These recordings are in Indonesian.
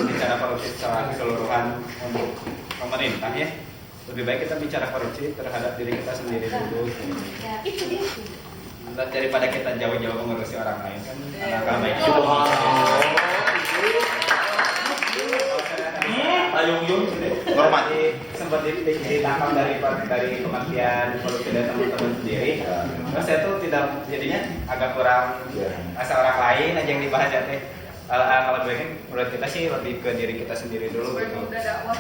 bicara korupsi secara keseluruhan untuk pemerintah ya. Lebih baik kita bicara korupsi terhadap diri kita sendiri dulu. Ya, itu dia. Daripada kita jauh-jauh mengurusi orang lain kan alangkah baiknya. Hormati sempat ditangkap dari Kementerian Korupsi dan teman-teman sendiri. Terus saya tuh tidak jadinya agak kurang asa orang lain aja yang dibahas ya teh. Kalau baiknya menurut kita sih lebih ke diri kita sendiri dulu gitu. Udah dakwah.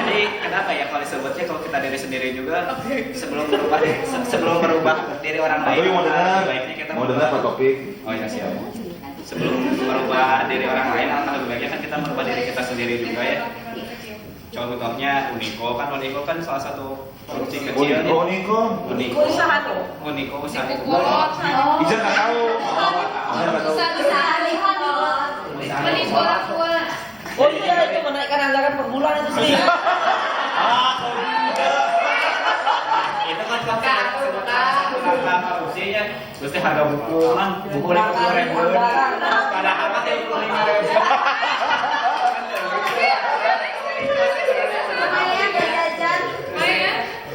Jadi kenapa ya kalau disebutnya kalau kita diri sendiri juga sebelum merubah diri orang lain. Baiknya kita mau dengar Pak Topik. Oh ya siap. Sebelum merubah diri orang lain, alangkah lebih baiknya kan kita merubah diri kita sendiri juga ya. Contohnya Uniko kan salah satu korupsi kecil. Uniko Usaha tuh. Uniko usaha. Ijan nggak tahu. Usaha lihat menipu orang tua. Oh iya, itu menaikkan anggaran per bulan itu sih. Itu kan sebutan korupsinya. Terus harga buku kan buku 50.000. Padahal kan 25.000.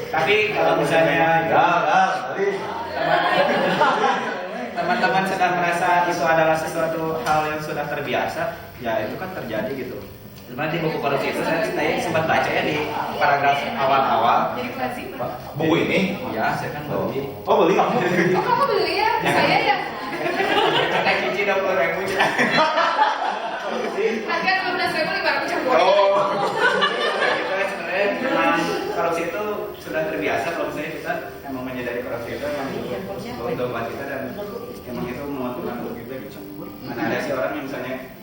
Tapi kalau misalnya teman-teman sedang merasa itu adalah sesuatu hal yang sudah terbiasa, ya itu kan terjadi gitu. Sebenarnya di buku korupsi itu saya sempat baca ya di paragraf awal-awal. Buku ini? Ya, saya kan beli. Oh beli kamu? Oh kamu beli ya? Saya ya. Kita cici 20.000 aja. Harga 15.000 500 campur. Sebenarnya memang korupsi itu sudah terbiasa kalau misalnya kita emang menyadari korupsi itu emang untuk buat kita dan emang itu menguntungkan untuk kita gitu. Mana ada sih orang yang misalnya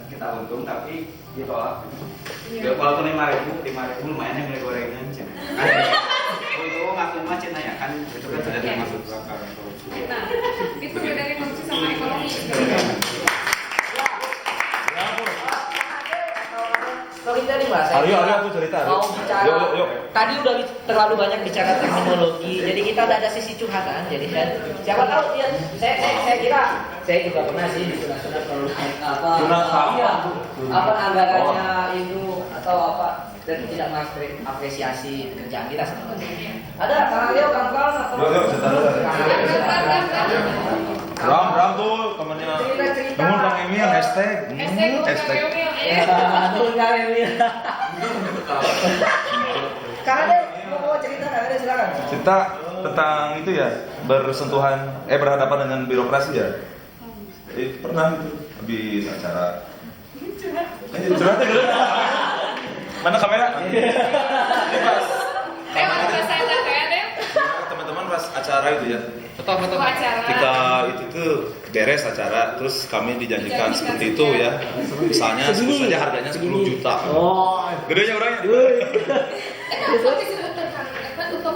kita untung tapi ditolak. Ya walaupun 5.000 lumayan yang beli gorengan cina. Untuk ngaku mah cina ya kan itu kan sudah termasuk korupsi. Nah, itu dari korupsi sama ekonomi. Storytelling lah. Aryo aku cerita. Mau bicara. Yuk. Tadi udah terlalu banyak bicara terminologi, jadi kita udah ada sisi curhatan. Jadi kan, siapa tahu dia, saya kira saya juga pernah sih di sunat terlalu apa anggarannya itu atau apa dan tidak mengapresiasi kerjaan kita sebenarnya. Ada Kang Aryo, Kang Kang atau? Yuk, cerita dulu. Ram tuh temannya. Namun Kang Emil hashtag. Betul Kang Emil. Kang Ade mau cerita Kang Ade silakan. Cerita tentang itu ya, berhadapan dengan birokrasi ya. Pernah itu habis acara. Curhatnya dulu. Mana kamera? Teman-teman pas acara itu ya. Ketika itu tuh beres acara, terus kami dijanjikan seperti itu ya. Misalnya sebut saja harganya 10 juta. Oh, Gedenya orangnya.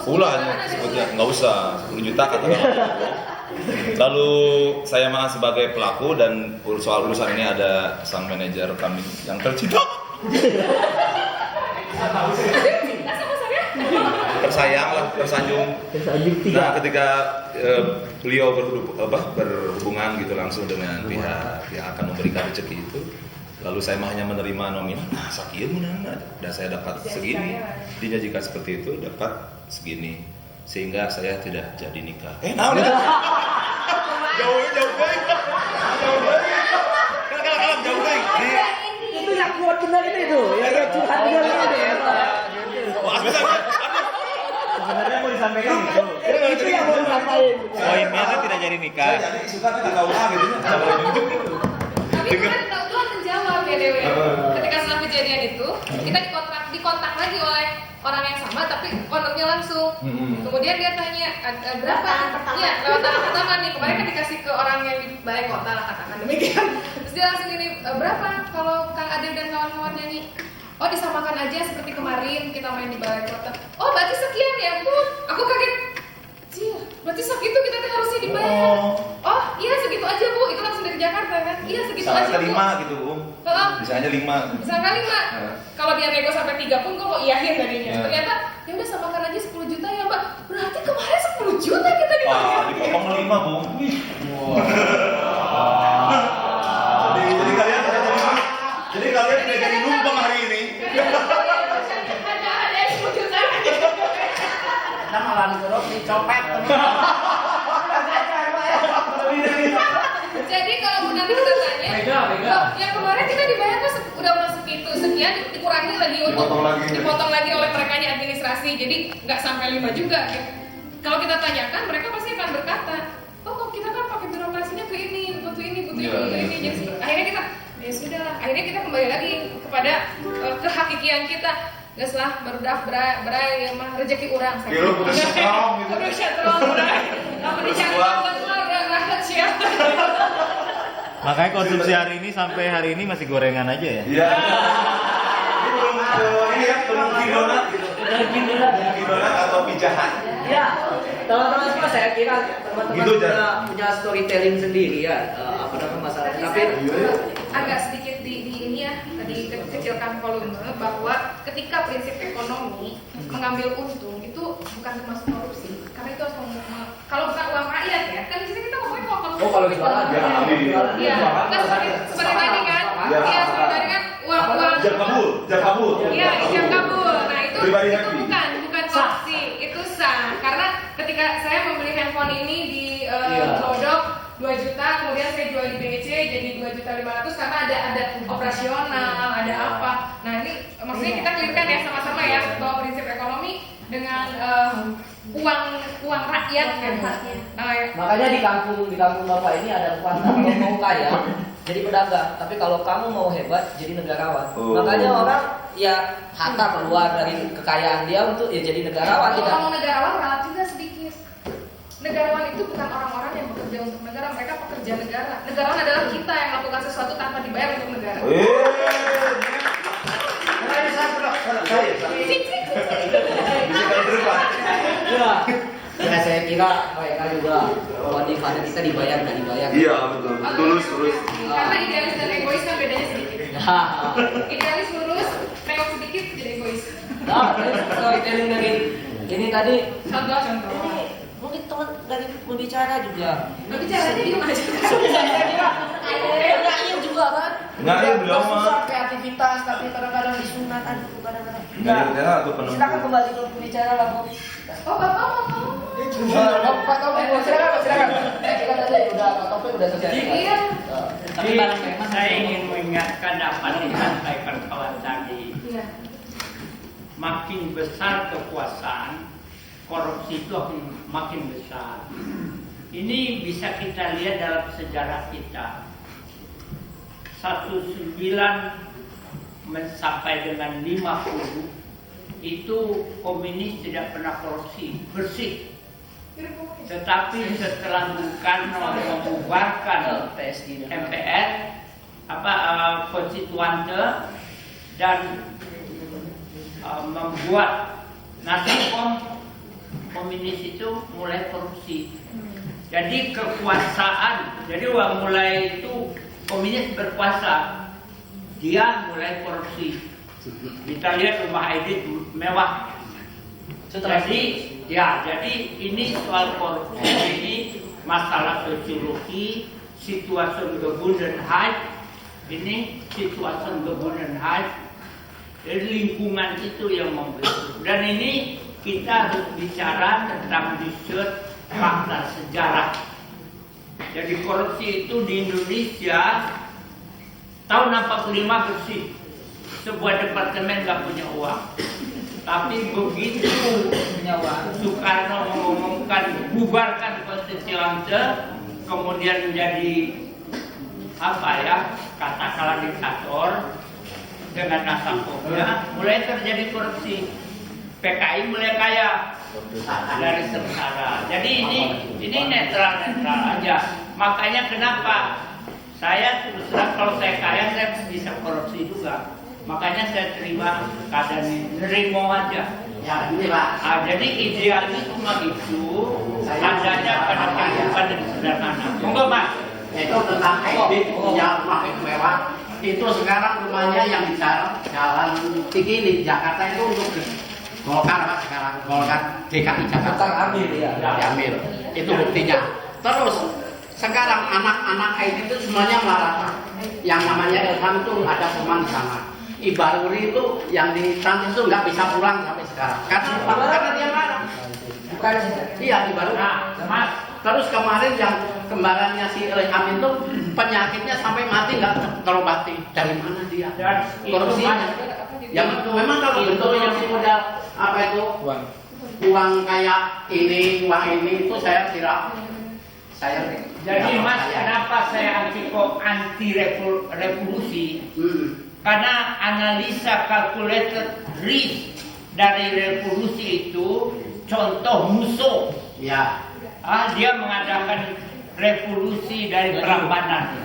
Ulahnya sebutnya nggak usah 10 juta kata orang. Lalu saya malah sebagai pelaku dan soal urusan ini ada sang manajer kami yang tercinta. Tersayang lah, tersanjung. Nah, ketika beliau berhubungan gitu langsung dengan pihak yang akan memberikan rezeki itu, lalu saya hanya menerima nominal. Nah, sakit menang, dan saya dapat segini. Dijanjikan seperti itu, dapat segini, sehingga saya tidak jadi nikah. Nah, udah. Jauh baik. Kalau jauh baik. itu yang kuat benar itu, yang curhat benar itu. Sebenarnya mau disampaikan gitu. Itu yang mau disampaikan. Poinnya kan tidak jadi nikah. Jadi suka kan enggak ulah gitu. Tapi kan Tuhan menjawab ya Dewi. Ketika setelah kejadian itu, kita dikontak lagi oleh orang yang sama tapi kontaknya langsung. Kemudian dia tanya berapa? Iya, lewat tangan pertama nih. Kemarin kan dikasih ke orang yang di balai kota lah katakan demikian. Terus dia langsung ini berapa kalau Kang Ade dan kawan-kawan nyanyi? Oh disamakan aja seperti kemarin kita main di balai kota. Oh berarti sekian ya pun. Aku kaget. Cia, berarti segitu kita tuh harusnya dibayar. Oh iya segitu aja Bu. Itu langsung dari Jakarta kan? Iya segitu aja Bu. 5 gitu Bu. Misalnya 5. Misalkan 5. Kalau dia nego sampai 3 pun gue mau iyahin tadinya. Ternyata ya udah samakan aja 10 juta ya Mbak. Berarti kemarin 10 juta kita dibayar. Dipotong 5 Bu. copet. Jadi kalau benar kita tanya, loh, yang kemarin kita dibayar tuh udah masuk itu sekian, dikurangi lagi untuk dipotong lagi oleh mereka administrasi, jadi nggak sampai 5 juga. Gitu. Kalau kita tanyakan, mereka pasti akan berkata, oh kok kita kan pakai birokrasinya ke ini, butuh ini. Jadi akhirnya kita, ya sudah, akhirnya kita kembali lagi kepada kehakikian kita. Gak salah berai mah rezeki orang. Kira udah strong gitu. Udah strong berai. Apa dicari benar siap. Makanya konsumsi hari ini sampai hari ini masih gorengan aja ya? Iya. Ini ya, belum donat gitu. Donat atau pijahan. Ya, teman-teman semua saya kira teman-teman Gitu, punya storytelling sendiri ya, apa namanya masalah. Tapi Tapi saya agak sedikit di ini ya, tadi kecilkan volume bahwa ketika prinsip ekonomi mengambil untung itu bukan termasuk korupsi, karena itu harus kalau bukan uang rakyat ya, kan di sini kita ngomongin uang korupsi. oh kalau jualan Ya, amin. Iya, kan seperti tadi kan, Ya. iya seperti tadi kan uang Jam kabul. iya ijab kabul. Nah itu Pribadi itu happy. bukan korupsi, itu sah. Karena ketika saya membeli handphone ini di Glodok 2 juta, kemudian saya jual di BEC jadi 2.500.000 karena ada operasional, ada apa. Nah ini maksudnya kita clearkan ya sama-sama ya bahwa prinsip ekonomi dengan uang rakyat kan. makanya di kampung bapak ini ada kuasa kalau mau kaya jadi pedagang, tapi kalau kamu mau hebat jadi negarawan. Makanya orang ya Hatta keluar dari kekayaan dia untuk ya jadi negarawan. Kalau Tidak kamu negarawan relatifnya sedikit. Negarawan itu bukan orang-orang yang bekerja untuk negara, mereka pekerja negara. Negarawan adalah kita yang melakukan sesuatu tanpa dibayar untuk negara. Ya saya kira mereka juga wanita kita dibayar nggak dibayar. Iya betul. Tulus. Karena idealis dan egois kan bedanya sedikit. Idealis lurus, nengok sedikit jadi egois. Nah, storytelling dari ini tadi Contoh. mungkin teman dari pembicara juga. Berbicaranya di mana aja? Saya kira iya juga kan. Nggak, iya, beliau mah. susah kreativitas tapi kadang-kadang disunat kadang-kadang. Nggak, atau penuh. Silakan kembali ke pembicara lah, Bang. Oh, Bapak mau. Pak Topik, silakan. Kita tadi udah Pak Topik udah selesai. Iya. Tapi Saya ingin mengingatkan apa yang disampaikan kawan tadi. Iya. Makin besar kekuasaan, korupsi itu akan makin besar. Ini bisa kita lihat dalam sejarah kita. 19 sampai dengan 50 itu komunis tidak pernah korupsi, bersih. Tetapi setelah Bung Karno membubarkan MPR, konstituante dan membuat Nasikom, komunis itu mulai korupsi. Jadi kekuasaan, jadi mulai itu komunis berkuasa, dia mulai korupsi. Kita lihat rumah Edit mewah. Jadi ini soal korupsi ini masalah sosiologi, situasi Gebundenheit, ini situasi Gebundenheit, lingkungan itu yang membentuk. Dan ini kita harus bicara tentang riset fakta sejarah. Jadi korupsi itu di Indonesia tahun 45 bersih. Sebuah departemen nggak punya uang. Tapi begitu Soekarno mengumumkan bubarkan konstituante, kemudian menjadi katakanlah diktator dengan nasabnya, mulai terjadi korupsi. PKI mulai kaya dari sementara. Jadi ini netral aja. Makanya kenapa saya terus terang kalau saya kaya saya bisa korupsi juga. Makanya saya terima keadaan ini, nerimo aja. Ya, inilah. Jadi idealisme itu adanya pada kehidupan yang sederhana. Monggo Mas. Itu tentang Edit punya rumah mewah. Itu sekarang rumahnya yang di Jalan Cikini, Jakarta itu untuk Golkar Pak sekarang, Golkar DKI Jakarta. Ambil ya. Diambil. Itu buktinya. Terus sekarang anak-anak Edit itu semuanya marah. Yang namanya Ilham itu ada teman sama. Ibaruri itu yang di Trans itu nggak bisa pulang sampai sekarang karena dia marah. dibarukan ya. Iya dibarukan. Nah, Mas, Terus kemarin yang kembarannya si Ilham itu penyakitnya sampai mati nggak terobati. Dari mana dia? dan itu Korupsinya. Mas, Yang memang kalau Itu betul yang yang- modal apa itu uang kayak ini, uang ini itu saya tidak. jadi Mas, kenapa saya anti revolusi? Karena analisa calculated risk dari revolusi itu contoh musuh. Ya. Dia mengadakan revolusi dari Prambanan.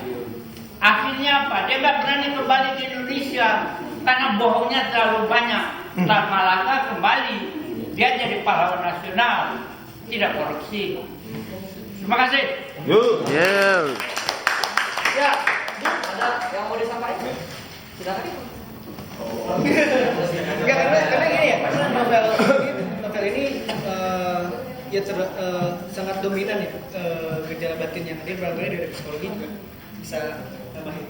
Akhirnya apa? Dia nggak berani kembali ke Indonesia karena bohongnya terlalu banyak. Setelah Malaka kembali, dia jadi pahlawan nasional, tidak korupsi. Terima kasih. Yuk. Ya, ada yang mau disampaikan? Silakan. Enggak, karena gini ya, karena novel ini sangat dominan ya gejala batin yang dia barangkali dari psikologi juga bisa tambahin.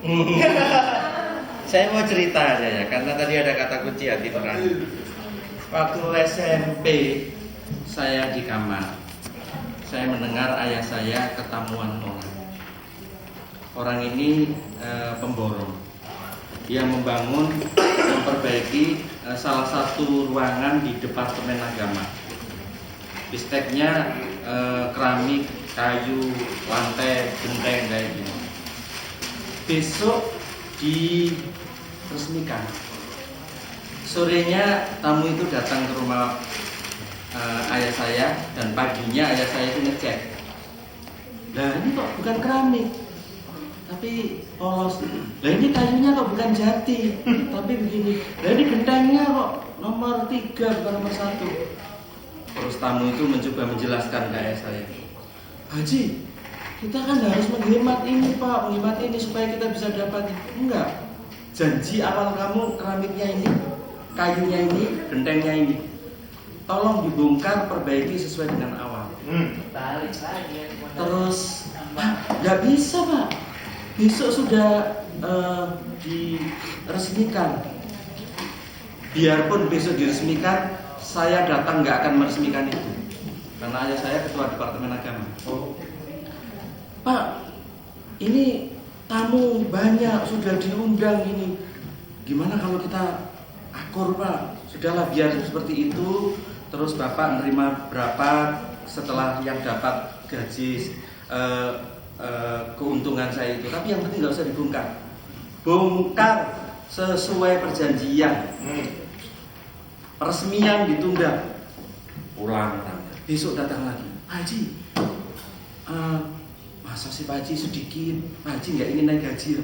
Saya mau cerita aja ya, karena tadi ada kata kunci hati nurani. Waktu SMP saya di kamar, saya mendengar ayah saya ketamuan orang. Orang ini pemborong. Dia memperbaiki salah satu ruangan di Departemen Agama. Bisteknya keramik, kayu, lantai, genteng kayak gini. Besok diresmikan. Sorenya tamu itu datang ke rumah ayah saya dan paginya ayah saya itu ngecek. Nah ini kok bukan keramik, tapi polos. Lah ini kayunya kok bukan jati, tapi begini. Lah ini gentengnya kok nomor 3 bukan nomor 1. Terus tamu itu mencoba menjelaskan ke ayah saya, Haji, kita kan harus menghemat ini Pak, menghemat ini supaya kita bisa dapat. Enggak, janji awal kamu keramiknya ini, kayunya ini, gentengnya ini, tolong dibongkar, perbaiki sesuai dengan awal. Terus, Pak, nggak bisa Pak, besok sudah diresmikan. Biarpun besok diresmikan, saya datang nggak akan meresmikan itu, karena ayah saya ketua Departemen Agama. Pak, ini tamu banyak sudah diundang ini. Gimana kalau kita akur Pak? Sudahlah biar seperti itu. Terus Bapak menerima berapa setelah yang dapat gaji keuntungan saya itu. Tapi yang penting nggak usah dibongkar. Bongkar sesuai perjanjian. Peresmian ditunda. Pulang. Besok datang lagi. Pak Haji, masa sih Pak Haji sedikit? Pak Haji nggak ingin naik gaji.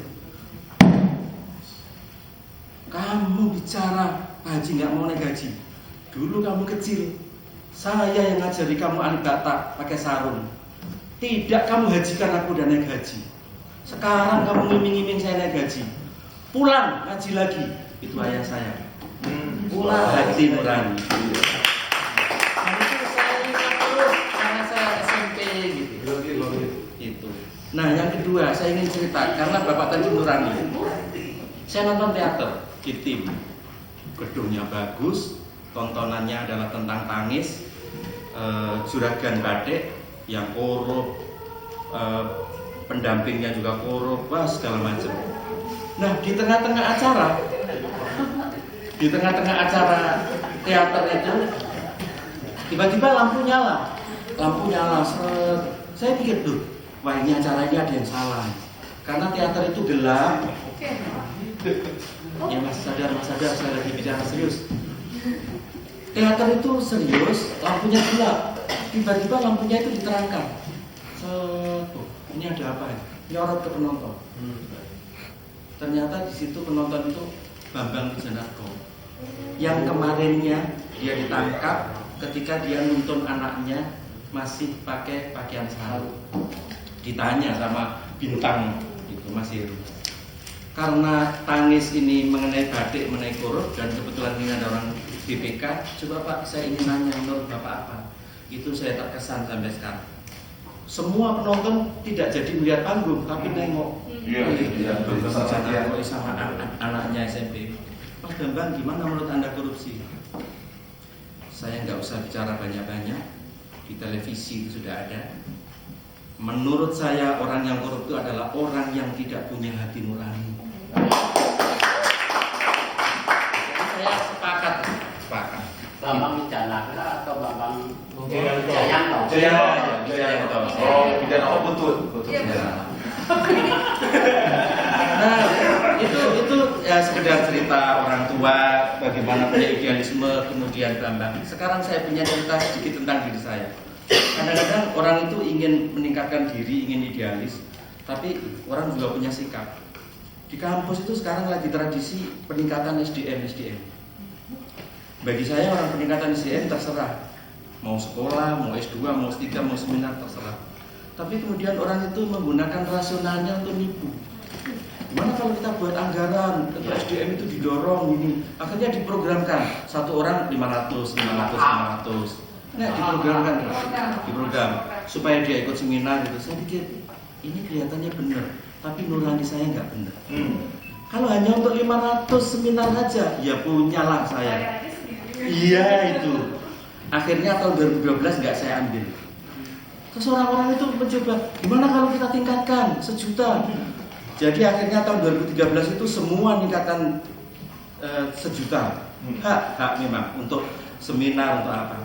Kamu bicara Pak Haji nggak mau naik gaji. Dulu kamu kecil, saya yang ngajari kamu alif bata pakai sarung. Tidak kamu hajikan aku dan naik gaji. Sekarang kamu ngiming-ngiming saya naik gaji. Pulang ngaji lagi. Itu ayah saya. Pulang hati nurani. Dan itu saya ingat terus karena saya SMP gitu. Itu. Nah yang kedua saya ingin cerita karena Bapak tadi nurani. Saya nonton teater di tim. Gedungnya bagus, tontonannya adalah tentang tangis, juragan batik yang korup, pendampingnya juga korup, wah segala macam. Nah di tengah-tengah acara teater itu tiba-tiba lampu nyala seret. Saya pikir tuh, wah ini acara ini ada yang salah karena teater itu gelap. Ya mas sadar saya lagi bicara serius. Teater itu serius, lampunya gelap. Tiba-tiba lampunya itu diterangkan. Ini ada apa ya? Nyorot ke penonton. Ternyata di situ penonton itu Bambang Wijanarko. Yang kemarinnya dia ditangkap ketika dia nuntun anaknya masih pakai pakaian sarung. Ditanya sama bintang itu Mas Heru. Karena tangis ini mengenai batik, mengenai korup dan kebetulan ini ada orang BPK, coba Pak saya ingin nanya menurut Bapak apa? Itu saya terkesan sampai sekarang. Semua penonton tidak jadi melihat panggung tapi nengok. Sama anaknya SMP. Mas Bambang gimana menurut Anda korupsi? Saya nggak usah bicara banyak-banyak. di televisi itu sudah ada. Menurut saya orang yang korup itu adalah orang yang tidak punya hati nurani. Jadi saya sepakat. Bambang Wijanaka atau Bambang Jayanto. Jayanto. Oh, pidana Ubuntu. Nah, itu ya sekedar cerita orang tua bagaimana punya idealisme kemudian Bambang. Sekarang saya punya cerita sedikit tentang diri saya. Kadang-kadang orang itu ingin meningkatkan diri, ingin idealis, tapi orang juga punya sikap. Di kampus itu sekarang lagi tradisi peningkatan SDM. Bagi saya orang peningkatan SDM terserah, mau sekolah, mau S2, mau S3, mau seminar terserah. Tapi kemudian orang itu menggunakan rasionalnya untuk nipu. Gimana kalau kita buat anggaran untuk SDM itu didorong ini, akhirnya diprogramkan satu orang 500. Nah, diprogram supaya dia ikut seminar gitu. Saya pikir ini kelihatannya benar, tapi nurani saya nggak benar. Kalau hanya untuk 500 seminar saja, ya punyalah saya. Iya itu. Akhirnya tahun 2012 nggak saya ambil. Terus orang-orang itu mencoba, gimana kalau kita tingkatkan 1 juta? Jadi akhirnya tahun 2013 itu semua meningkatkan 1 juta. Hak memang untuk seminar untuk apa?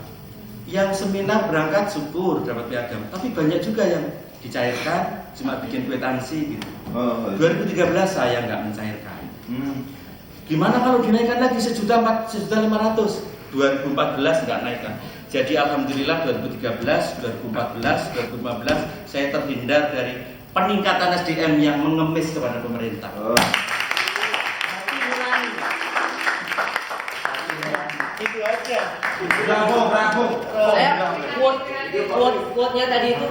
Yang seminar berangkat syukur dapat piagam, tapi banyak juga yang dicairkan cuma bikin kwitansi gitu. 2013 saya nggak mencairkan. Gimana kalau dinaikkan lagi 1.500.000? 2014 nggak naikkan. Jadi alhamdulillah 2013, 2014, 2015 saya terhindar dari peningkatan SDM yang mengemis kepada pemerintah. Itu aja. Bravo. Saya quote-nya tadi itu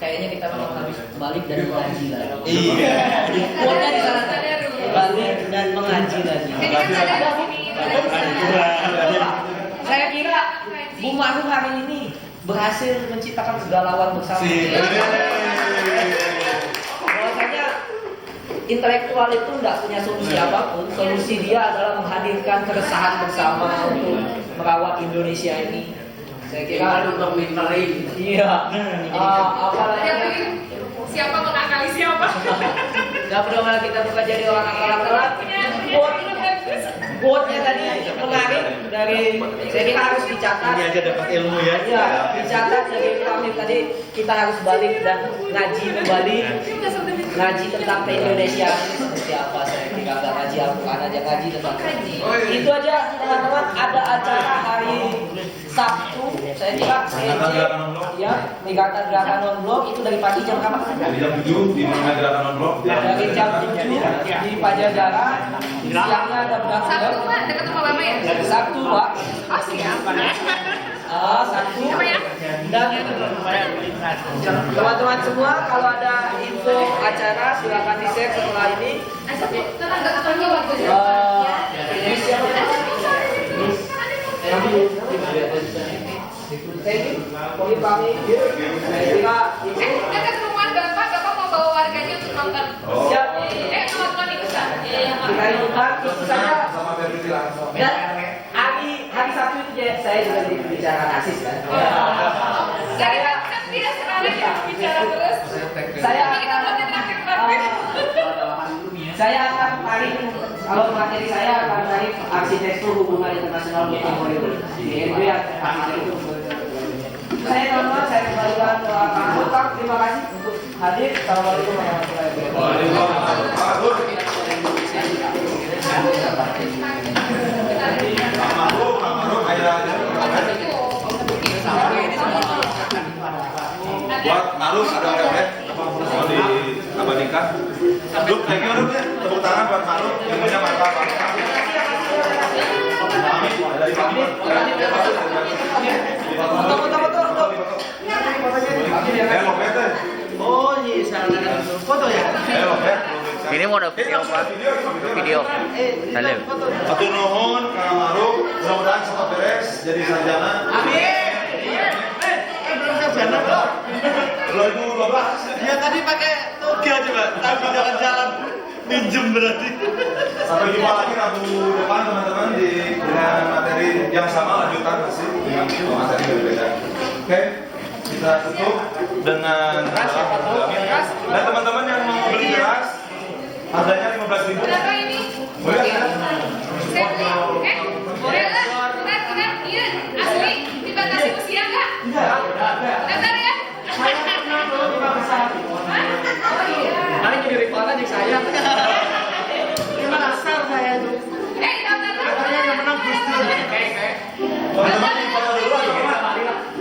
kayaknya kita memang harus balik dan mengaji lagi. Iya. Quote-nya di sana balik dan mengaji lagi. Jadi kan ada di sini. Saya kira Bu Ma'ruf hari ini berhasil menciptakan segalawan bersama. Bahwasanya intelektual itu tidak punya solusi apapun. Solusi dia adalah menghadirkan keresahan bersama untuk merawat Indonesia ini. Saya kira untuk minteri. iya. Apalagi Siapa mengakali siapa? nggak perlu malah kita bukan jadi orang akal-akalan. Quote-nya tadi menarik dari, saya kira harus dicatat. Ini aja dapat ilmu ya. Iya, dicatat dari Ramil tadi kita harus balik dan ngaji kembali, ngaji tentang Indonesia ini seperti apa. Saya kira nggak ngaji Al-Quran aja, ngaji tentang itu aja teman-teman. Ada acara hari Sabtu, saya kira ya Nikatan Gerakan Non-Blok itu dari pagi jam berapa? Dari jam 7 di mana Gerakan Non-Blok? Dari jam 7 di Pajajaran. Siangnya ada berapa? Sabtu Pak, dekat rumah Bapak ya? Sabtu Pak. Oh siap. Sabtu. Apa ya? Dan teman-teman semua kalau ada info acara silakan di-share setelah ini. Tetangga kantornya waktu itu. Miss siapa? Miss. Thank you. Kami pamit. Saya kira itu. Dekat rumah Bapak mau bawa warganya untuk nonton. Siap. Nonton ikutan. Kita ikutan itu saja. Sama Febri langsung. Dan hari Sabtu itu saya juga bicara asis kan. Jadi kan tidak sebenarnya bicara terus. Saya akan tarik kalau materi saya akan tarik arsitektur hubungan internasional multipolar. Itu yang arsitektur. Saya nama saya kembalikan ke Kang Butang. Terima kasih untuk hadir. Assalamualaikum warahmatullahi wabarakatuh. Buat Maruf ada oleh-oleh mau diabadikan. Duk, thank you Maruf ya. Tepuk tangan buat Maruf yang punya mata bangsa. Dari kami. Oh iya, salah foto ya. Ini mau ada video apa? Video. Halo. Atur nuhun Kang Maruf, mudah-mudahan cepat beres jadi sarjana. Amin. Belum sarjana kok. 2012. Dia tadi pakai toga coba, tapi jalan-jalan minjem berarti. Sampai jumpa lagi Rabu depan teman-teman dengan materi yang sama lanjutan masih dengan materi berbeda. Oke. kita tutup dengan dan teman-teman yang mau beli beras harganya 15.000. Berapa ini? Boleh kan? Saya beli. Benar, iya, asli. Dibatasi usia nggak? Bentar ya. Paling jadi rival aja saya. Terima kasar saya tuh. Katanya yang menang Gus Dur.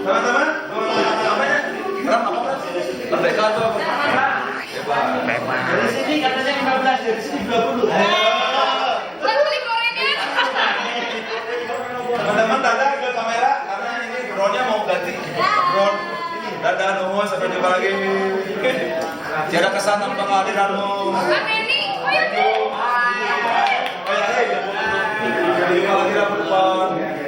Teman-teman, namanya berapa? Merdeka atau Dari sini katanya 15, dari sini 20. Udah beli gorengnya. teman-teman dadah ke kamera karena ini drone-nya mau ganti drone. Dadah nuhun sampai jumpa lagi. Tiada kesan tanpa kehadiranmu. Bang Neni, oh ya. Oh ya, sampai jumpa lagi dapat depan.